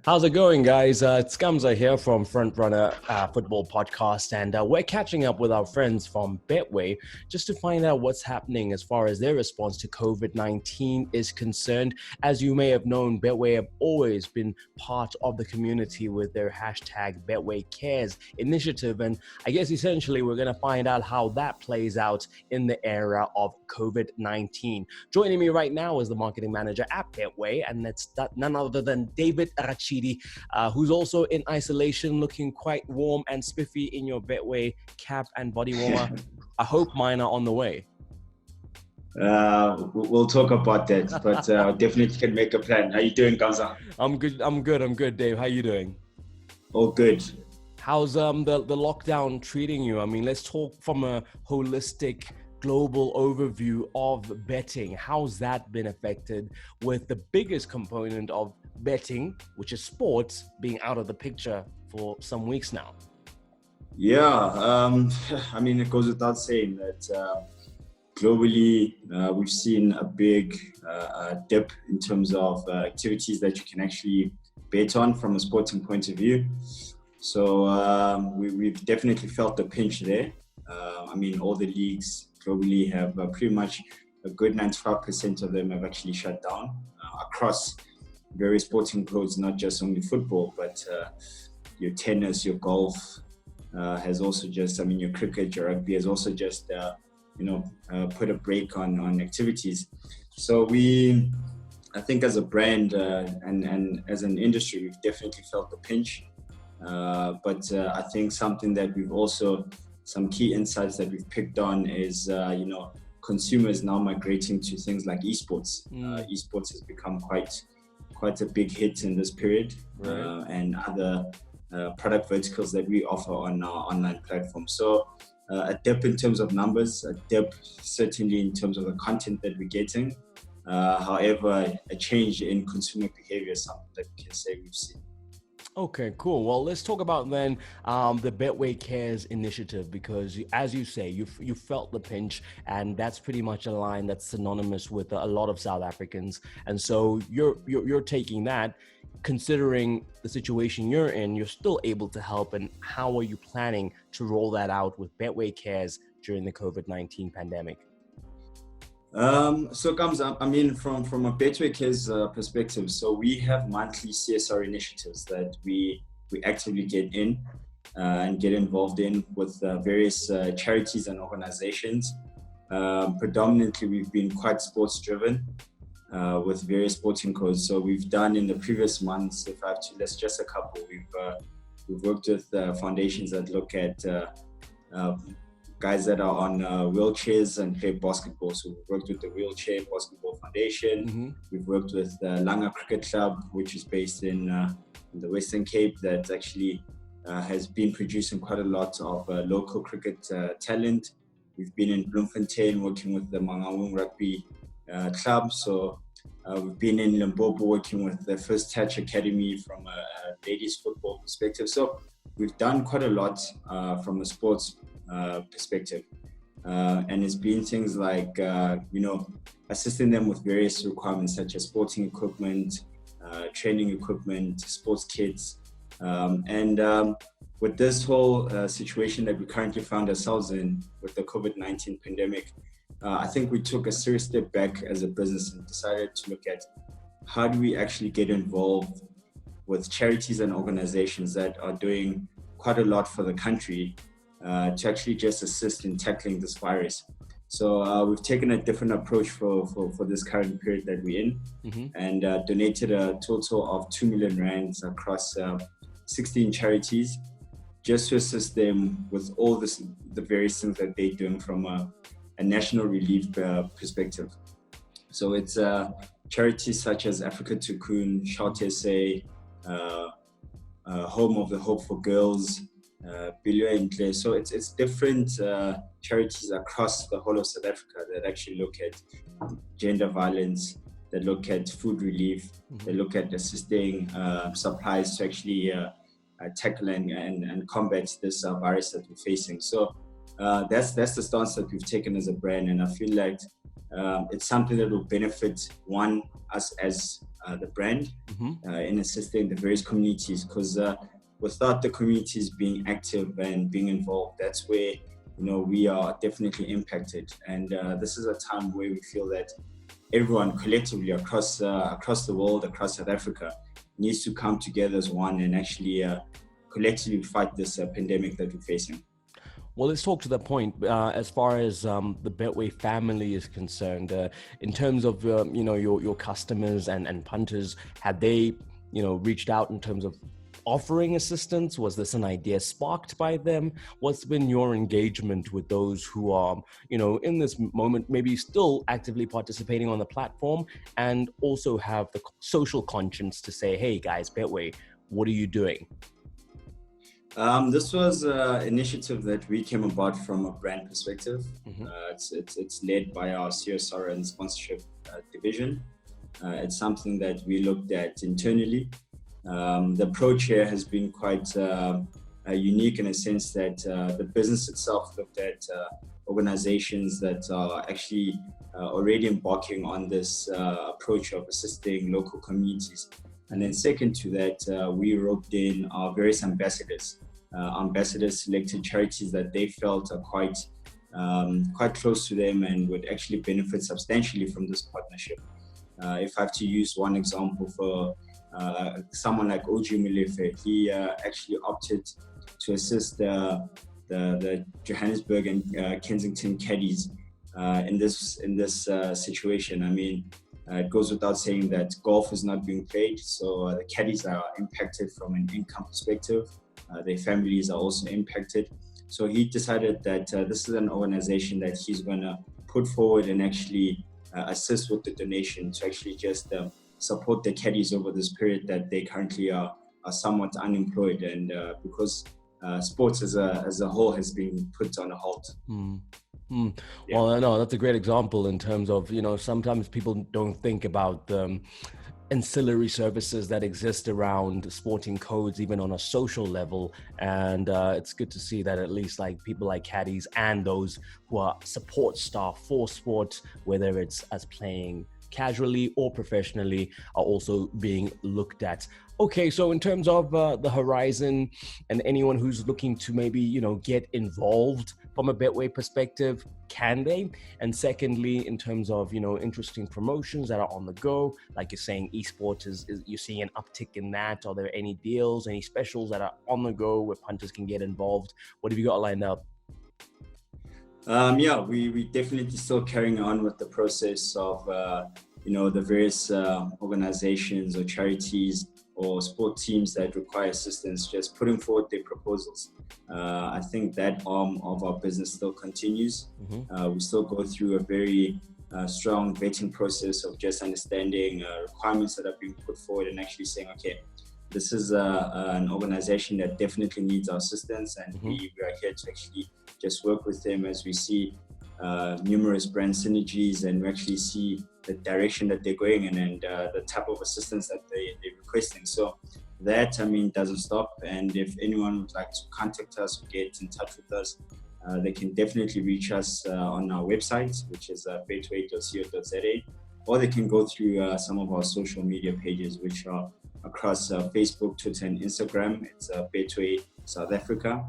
How's it going, guys? It's Gamza here from Frontrunner Football Podcast, and we're catching up with our friends from Betway just to find out what's happening as far as their response to COVID-19 is concerned. As you may have known, Betway have always been part of the community with their hashtag Betway Cares initiative, and I guess essentially we're going to find out how that plays out in the era of COVID-19. Joining me right now is the marketing manager at Betway, and it's none other than David Rachidi, who's also in isolation, looking quite warm and spiffy in your Betway cap and body warmer. I hope mine are on the way. We'll talk about that, but definitely can make a plan. How you doing, Gamza? I'm good, Dave. How you doing? All good. How's the lockdown treating you? I mean, let's talk from a holistic global overview of betting. How's that been affected, with the biggest component of betting, which is sports, being out of the picture for some weeks now? Yeah, I mean, it goes without saying that globally we've seen a big dip in terms of activities that you can actually bet on from a sporting point of view. So we've definitely felt the pinch there. I mean, all the leagues globally have pretty much a good 95% of them have actually shut down across various sporting codes, not just only football, but your tennis, your golf has also just, I mean, your cricket, your rugby has also just, put a break on activities. So I think as a brand and as an industry, we've definitely felt the pinch. But I think something that some key insights that we've picked on is, consumers now migrating to things like esports. Esports has become quite a big hit in this period, right. And other product verticals that we offer on our online platform. So a dip in terms of numbers, a dip certainly in terms of the content that we're getting. However, a change in consumer behavior is something that we can say we've seen. Okay, cool. Well, let's talk about then the Betway Cares initiative, because as you say, you felt the pinch, and that's pretty much a line that's synonymous with a lot of South Africans. And so you're taking that, considering the situation you're in, you're still able to help. And how are you planning to roll that out with Betway Cares during the COVID-19 pandemic? So comes up, I mean, from a Betway Cares perspective, so we have monthly CSR initiatives that we actively get in and get involved in with various charities and organizations. Predominantly, we've been quite sports driven with various sporting codes. So we've done in the previous months, if I have to list just a couple, we've worked with foundations that look at guys that are on wheelchairs and play basketball. So we've worked with the Wheelchair Basketball Foundation. Mm-hmm. We've worked with the Langa Cricket Club, which is based in the Western Cape, that actually has been producing quite a lot of local cricket talent. We've been in Bloemfontein working with the Mangaung Rugby Club. So we've been in Limpopo working with the First Touch Academy from a ladies football perspective. So we've done quite a lot from a sports perspective, and it's been things like assisting them with various requirements such as sporting equipment, training equipment, sports kits, and with this whole situation that we currently found ourselves in with the COVID-19 pandemic, I think we took a serious step back as a business and decided to look at how do we actually get involved with charities and organizations that are doing quite a lot for the country to actually just assist in tackling this virus. So we've taken a different approach for this current period that we're in, mm-hmm. and donated a total of 2 million rands across 16 charities, just to assist them with all the various things that they're doing from a national relief perspective. So it's charities such as Africa Cocoon, Shout SA, Home of the Hope for Girls, Billion. So it's different charities across the whole of South Africa that actually look at gender violence, that look at food relief, mm-hmm. that look at assisting supplies to actually tackle and combat this virus that we're facing. So that's the stance that we've taken as a brand, and I feel like it's something that will benefit us as the brand in assisting the various communities, because without the communities being active and being involved, that's where we are definitely impacted. And this is a time where we feel that everyone collectively across the world, across South Africa, needs to come together as one and actually collectively fight this pandemic that we're facing. Well, let's talk to that point as far as the Betway family is concerned. In terms of your customers and punters, had they reached out in terms of offering assistance? Was this an idea sparked by them? What's been your engagement with those who are in this moment maybe still actively participating on the platform and also have the social conscience to say, hey guys, Betway, what are you doing? This was an initiative that we came about from a brand perspective. It's led by our CSR and sponsorship division. It's something that we looked at internally. The approach here has been quite unique in a sense that the business itself looked at organizations that are actually already embarking on this approach of assisting local communities. And then second to that, we roped in our various ambassadors. Ambassadors selected charities that they felt are quite close to them and would actually benefit substantially from this partnership. If I have to use one example for someone like OG Mulefe, he actually opted to assist the Johannesburg and Kensington caddies in this situation. I mean, it goes without saying that golf is not being played, so the caddies are impacted from an income perspective. Their families are also impacted. So he decided that this is an organization that he's going to put forward and actually assist with the donation to actually just support the caddies over this period that they currently are somewhat unemployed, and because sports as a whole has been put on a halt. Yeah. Well, no, that's a great example in terms of, sometimes people don't think about the ancillary services that exist around sporting codes, even on a social level. And it's good to see that at least like people like caddies and those who are support staff for sport, whether it's as playing casually or professionally, are also being looked at. Okay, so in terms of the horizon and anyone who's looking to maybe, get involved from a Betway perspective, can they? And secondly, in terms of, interesting promotions that are on the go, like you're saying, esports is you're seeing an uptick in that. Are there any deals, any specials that are on the go where punters can get involved? What have you got lined up? We definitely still carrying on with the process of, the various organizations or charities or sport teams that require assistance, just putting forward their proposals. I think that arm of our business still continues. We still go through a very strong vetting process of just understanding requirements that are being put forward and actually saying, okay, this is an organization that definitely needs our assistance, and we are here to actually just work with them as we see numerous brand synergies and we actually see the direction that they're going in and the type of assistance that they're requesting. So that, doesn't stop. And if anyone would like to contact us or get in touch with us, they can definitely reach us on our website, which is betway.co.za, or they can go through some of our social media pages, which are across Facebook, Twitter, and Instagram. It's Betway South Africa.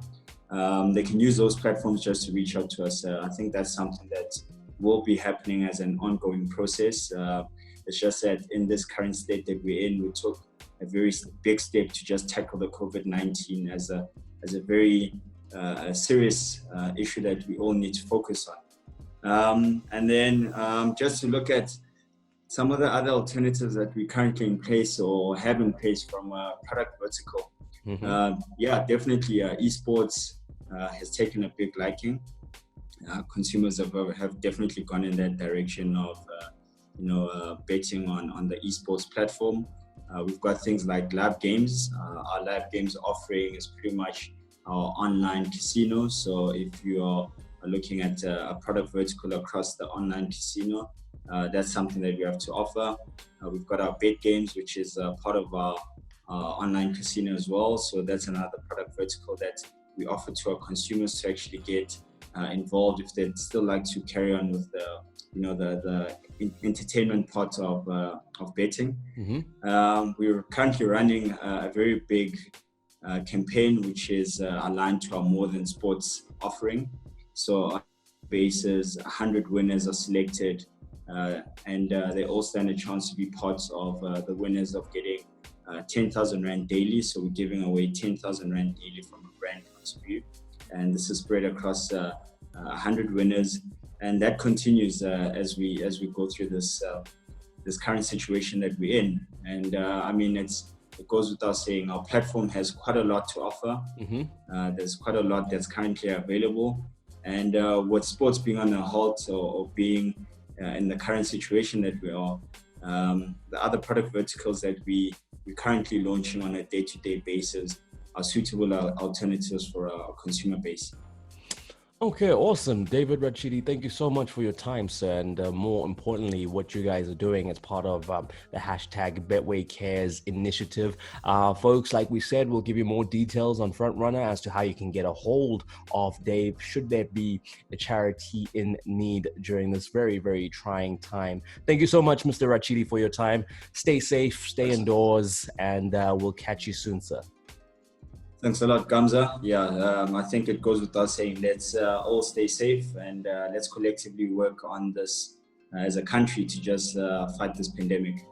They can use those platforms just to reach out to us. I think that's something that will be happening as an ongoing process. It's just that in this current state that we're in, we took a very big step to just tackle the COVID-19 as a very serious issue that we all need to focus on. And then just to look at some of the other alternatives that we currently in place or have in place from a product vertical. Definitely esports has taken a big liking. Consumers have definitely gone in that direction of betting on the esports platform. We've got things like lab games. Our lab games offering is pretty much our online casino. So if you are looking at a product vertical across the online casino, that's something that we have to offer. We've got our bet games, which is part of our online casino as well. So that's another product vertical that we offer to our consumers to actually get involved if they'd still like to carry on with the entertainment part of betting. We're currently running a very big campaign which is aligned to our More Than Sports offering. So on basis, 100 winners are selected, and they all stand a chance to be parts of the winners of getting 10,000 Rand daily. So we're giving away 10,000 Rand daily from a brand point of view. And this is spread across 100 winners. And that continues as we go through this current situation that we're in. And I mean, it goes without saying, our platform has quite a lot to offer. There's quite a lot that's currently available. And with sports being on a halt or being in the current situation that we are, the other product verticals that we're currently launching on a day-to-day basis are suitable alternatives for our consumer base. Okay, awesome. David Rachidi, thank you so much for your time, sir. And more importantly, what you guys are doing as part of the hashtag Betway Cares initiative. Folks, like we said, we'll give you more details on Frontrunner as to how you can get a hold of Dave should there be a charity in need during this very, very trying time. Thank you so much, Mr. Rachidi, for your time. Stay safe, stay indoors, and we'll catch you soon, sir. Thanks a lot, Gamza. Yeah, I think it goes without saying, let's all stay safe and let's collectively work on this as a country to just fight this pandemic.